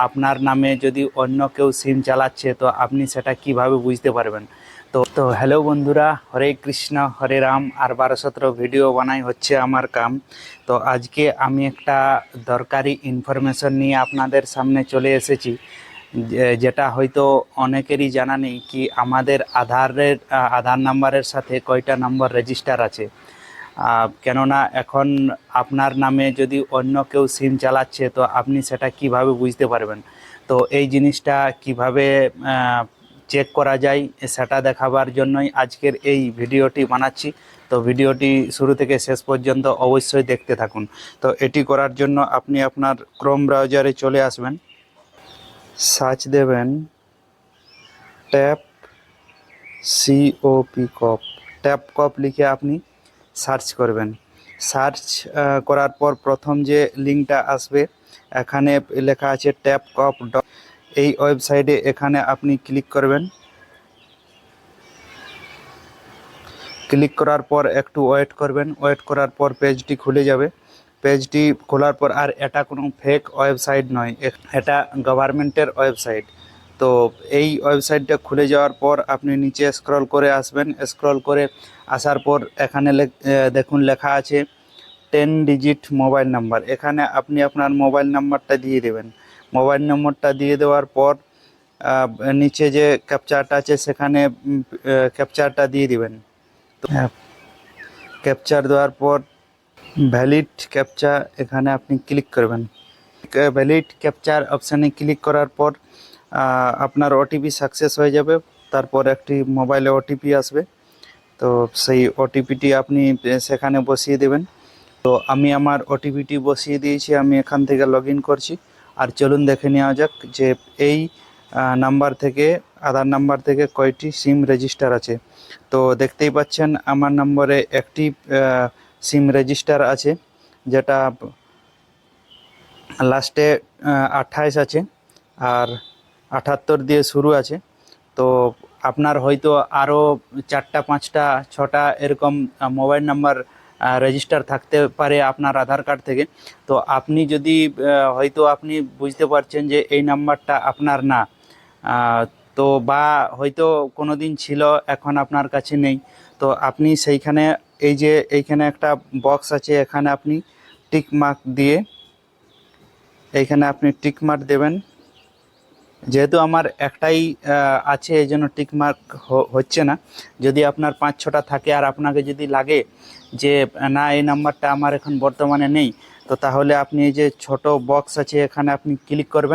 আপনার নামে যদি অন্য কেউ সিম চালাচ্ছে তো আপনি সেটা কিভাবে বুঝতে পারবেন। তো হ্যালো বন্ধুরা, হরে কৃষ্ণ হরে রাম। আর 12-17 ভিডিও বানাই হচ্ছে আমার কাম। তো আজকে আমি একটা দরকারি ইনফরমেশন নিয়ে আপনাদের সামনে চলে এসেছি, যেটা হয়তো অনেকেরই জানা নেই কি আমাদের আধার নাম্বারের সাথে কয়টা নাম্বার রেজিস্টার আছে। কেননা এখন আপনার নামে যদি অন্য কেউ সিম চালাচ্ছে তো আপনি সেটা কিভাবে বুঝতে পারবেন। তো এই জিনিসটা কিভাবে চেক করা যায় সেটা দেখাবার জন্যই আজকের এই ভিডিওটি বানাচ্ছি। তো ভিডিওটি শুরু থেকে শেষ পর্যন্ত অবশ্যই দেখতে থাকুন। তো এটি করার জন্য আপনি আপনার ক্রোম ব্রাউজারে চলে আসবেন, সার্চ দেবেন ট্যাপ কপ, ট্যাপ কপ লিখে আপনি সার্চ করবেন। সার্চ করার পর প্রথম যে লিঙ্কটা আসবে এখানে লেখা আছে ট্যাপ কপ ডট, এই ওয়েবসাইটে এখানে আপনি ক্লিক করবেন। ক্লিক করার পর একটু ওয়েট করবেন, ওয়েট করার পর পেজটি খুলে যাবে। পেজটি খোলার পর আর এটা কোনো ফেক ওয়েবসাইট নয়, এটা গভর্নমেন্টের ওয়েবসাইট। তো এই ওয়েবসাইটটা খুলে যাওয়ার পর আপনি নিচে স্ক্রল করে আসবেন। স্ক্রল করে আসার পর এখানে দেখুন লেখা আছে 10 ডিজিট মোবাইল নাম্বার। এখানে আপনি আপনার মোবাইল নাম্বারটা দিয়ে দেবেন। মোবাইল নম্বরটা দিয়ে দেওয়ার পর নিচে যে ক্যাপচারটা আছে সেখানে ক্যাপচারটা দিয়ে দিবেন। তো ক্যাপচার দেওয়ার পর ভ্যালিড ক্যাপচা এখানে আপনি ক্লিক করবেন। ভ্যালিড ক্যাপচার অপশানে ক্লিক করার পর আপনার ওটিপি সাকসেস হয়ে যাবে। তারপর একটি মোবাইলে ওটিপি আসবে, তো সেই ওটিপিটি আপনি সেখানে বসিয়ে দেবেন। তো আমি আমার ওটিপিটি বসিয়ে দিয়েছি, আমি এখান থেকে লগ ইন করছি। আর চলুন দেখে নেওয়া যাক যে এই নাম্বার থেকে, আধার নাম্বার থেকে কয়টি সিম রেজিস্টার আছে। তো দেখতেই পাচ্ছেন আমার নম্বরে একটি সিম রেজিস্টার আছে, যেটা লাস্টে 28 আছে আর 78 দিয়ে শুরু আছে। তো আপনার হয়তো আরও 4টা 5টা 6টা এরকম মোবাইল নাম্বার রেজিস্টার থাকতে পারে আপনার আধার কার্ড থেকে। তো আপনি যদি হয়তো আপনি বুঝতে পারছেন যে এই নাম্বারটা আপনার না, তো বা হয়তো কোনো দিন ছিল এখন আপনার কাছে নেই, তো আপনি সেইখানে এই যে এইখানে একটা বক্স আছে, এখানে আপনি টিক মার্ক দিয়ে এইখানে আপনি টিক মার্ক দেবেন। যেহেতু আমার একটাই আছে এই জন্য টিক মার্ক হচ্ছে না। যদি আপনার 5-6টা থাকে আর আপনাকে যদি লাগে যে না এই নাম্বারটা আমার এখন বর্তমানে নেই, তো তাহলে আপনি এই যে ছোট বক্স আছে এখানে আপনি ক্লিক করবেন।